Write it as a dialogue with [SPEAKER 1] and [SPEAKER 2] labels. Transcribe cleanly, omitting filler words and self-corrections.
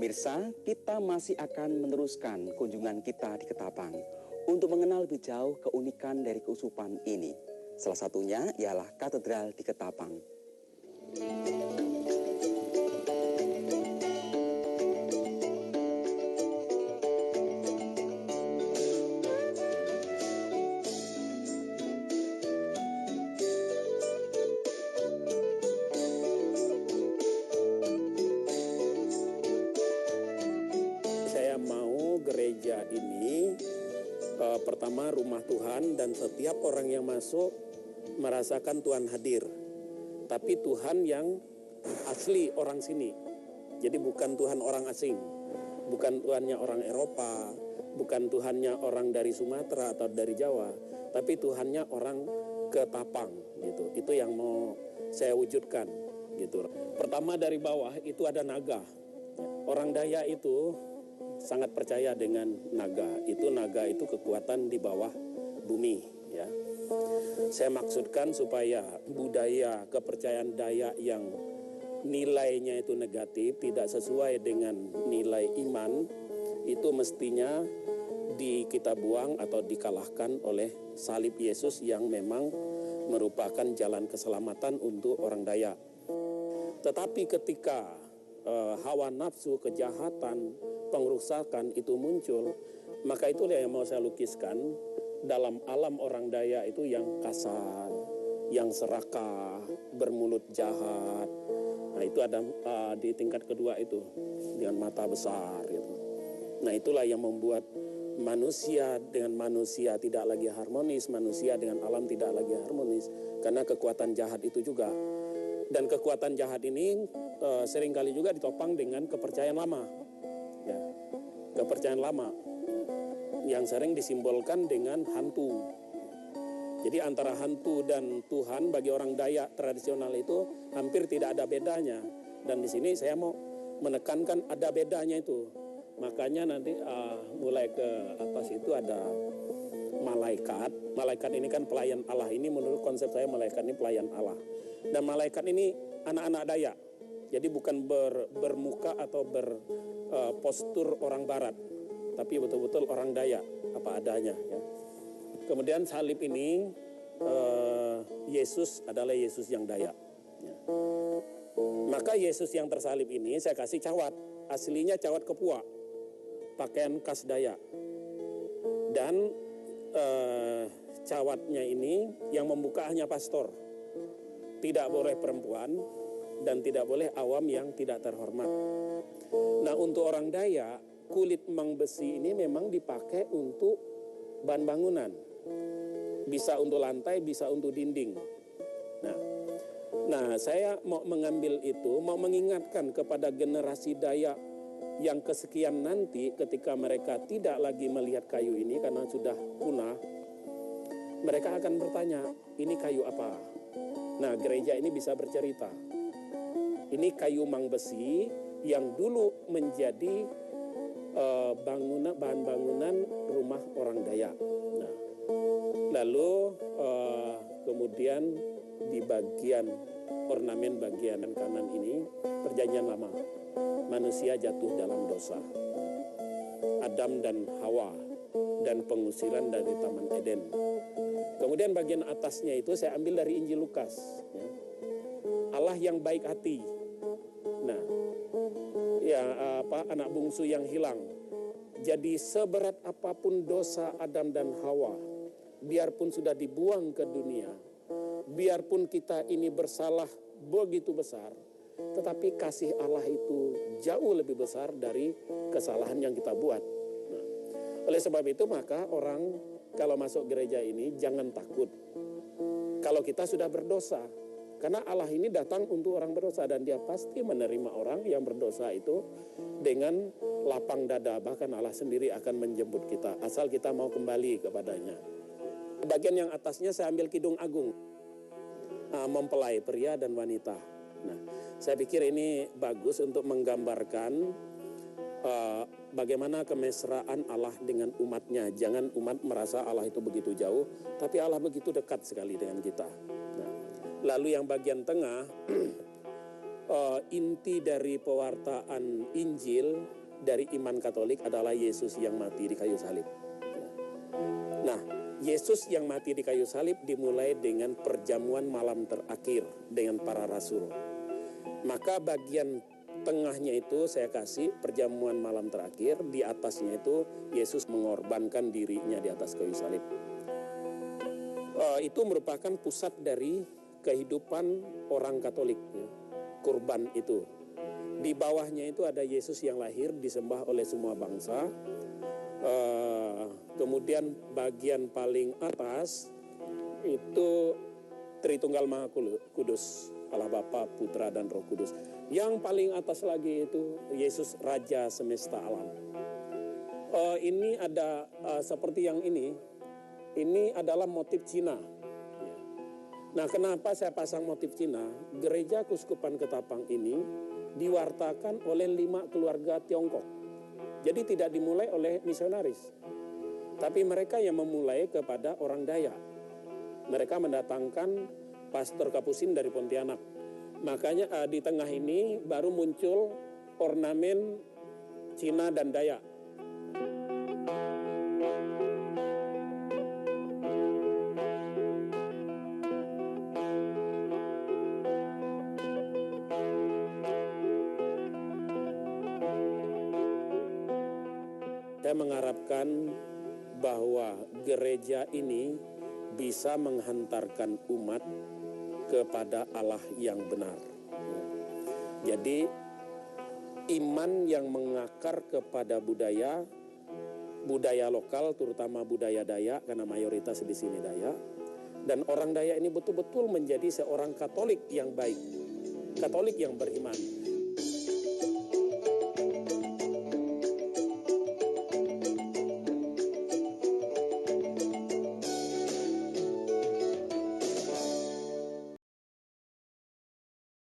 [SPEAKER 1] Pemirsa, kita masih akan meneruskan kunjungan kita di Ketapang untuk mengenal lebih jauh keunikan dari keuskupan ini. Salah satunya ialah katedral di Ketapang.
[SPEAKER 2] Saya mau gereja ini pertama rumah Tuhan, dan setiap orang yang masuk merasakan Tuhan hadir. Tapi Tuhan yang asli orang sini. Jadi bukan Tuhan orang asing, bukan Tuhannya orang Eropa, bukan Tuhannya orang dari Sumatera atau dari Jawa, tapi Tuhannya orang Ketapang gitu. Itu yang mau saya wujudkan gitu. Pertama dari bawah itu ada naga. Orang Dayak itu sangat percaya dengan naga. Naga itu kekuatan di bawah bumi, ya. Saya maksudkan supaya budaya kepercayaan Dayak yang nilainya itu negatif, tidak sesuai dengan nilai iman, itu mestinya kita buang atau dikalahkan oleh salib Yesus yang memang merupakan jalan keselamatan untuk orang Dayak. Tetapi ketika hawa nafsu, kejahatan, pengrusakan itu muncul, maka itulah yang mau saya lukiskan dalam alam orang Dayak itu yang kasar, yang serakah, bermulut jahat. Nah itu ada di tingkat kedua itu, dengan mata besar gitu. Nah itulah yang membuat manusia dengan manusia tidak lagi harmonis, manusia dengan alam tidak lagi harmonis, karena kekuatan jahat itu juga. Dan kekuatan jahat ini seringkali juga ditopang dengan kepercayaan lama, ya. Kepercayaan lama yang sering disimbolkan dengan hantu. Jadi antara hantu dan Tuhan bagi orang Dayak tradisional itu hampir tidak ada bedanya. Dan di sini saya mau menekankan ada bedanya itu. Makanya nanti mulai ke atas itu ada malaikat. Malaikat ini kan pelayan Allah. Ini menurut konsep saya malaikat ini pelayan Allah. Dan malaikat ini anak-anak Dayak. Jadi bukan bermuka atau berpostur orang Barat, tapi betul-betul orang Dayak apa adanya, ya. Kemudian salib ini Yesus adalah Yesus yang Dayak, ya. Maka Yesus yang tersalib ini saya kasih cawat. Aslinya cawat Kepua, pakaian khas Dayak. Dan cawatnya ini yang membuka hanya pastor. Tidak boleh perempuan dan tidak boleh awam yang tidak terhormat. Nah untuk orang Dayak, kulit emang besi ini memang dipakai untuk bahan bangunan. Bisa untuk lantai, bisa untuk dinding. Nah saya mau mengambil itu, mau mengingatkan kepada generasi Dayak yang kesekian nanti ketika mereka tidak lagi melihat kayu ini karena sudah punah. Mereka akan bertanya, ini kayu apa? Nah gereja ini bisa bercerita. Ini kayu mang besi yang dulu menjadi bahan bangunan rumah orang Dayak. Nah, lalu kemudian di bagian ornamen bagian kanan ini perjanjian lama. Manusia jatuh dalam dosa. Adam dan Hawa dan pengusiran dari Taman Eden. Kemudian bagian atasnya itu saya ambil dari Injil Lukas, ya. Allah yang baik hati. Nah, ya anak bungsu yang hilang. Jadi seberat apapun dosa Adam dan Hawa, biarpun sudah dibuang ke dunia, biarpun kita ini bersalah begitu besar, tetapi kasih Allah itu jauh lebih besar dari kesalahan yang kita buat. Nah, oleh sebab itu maka orang kalau masuk gereja ini jangan takut kalau kita sudah berdosa. Karena Allah ini datang untuk orang berdosa dan dia pasti menerima orang yang berdosa itu dengan lapang dada. Bahkan Allah sendiri akan menjemput kita asal kita mau kembali kepadanya. Bagian yang atasnya saya ambil Kidung Agung, mempelai pria dan wanita. Nah, saya pikir ini bagus untuk menggambarkan bagaimana kemesraan Allah dengan umatnya. Jangan umat merasa Allah itu begitu jauh, tapi Allah begitu dekat sekali dengan kita. Nah, lalu yang bagian tengah, inti dari pewartaan Injil dari iman Katolik adalah Yesus yang mati di kayu salib. Nah, Yesus yang mati di kayu salib dimulai dengan perjamuan malam terakhir dengan para rasul. Maka bagian tengahnya itu saya kasih perjamuan malam terakhir, di atasnya itu Yesus mengorbankan dirinya di atas kayu salib. Itu merupakan pusat dari kehidupan orang Katolik, ya. Kurban itu. Di bawahnya itu ada Yesus yang lahir disembah oleh semua bangsa. Kemudian bagian paling atas itu Tritunggal Maha Kudus, Allah Bapa, Putra, dan Roh Kudus. Yang paling atas lagi itu Yesus Raja Semesta Alam. Ini ada seperti yang ini adalah motif Cina. Nah, kenapa saya pasang motif Cina? Gereja Keuskupan Ketapang ini diwartakan oleh 5 keluarga Tiongkok. Jadi tidak dimulai oleh misionaris. Tapi mereka yang memulai kepada orang Dayak. Mereka mendatangkan Pastor Kapusin dari Pontianak. Makanya di tengah ini baru muncul ornamen Cina dan Dayak. Saya mengharapkan bahwa gereja ini bisa menghantarkan umat kepada Allah yang benar. Jadi iman yang mengakar kepada budaya lokal, terutama budaya Dayak, karena mayoritas di sini Dayak, dan orang Dayak ini betul-betul menjadi seorang Katolik yang baik, Katolik yang beriman.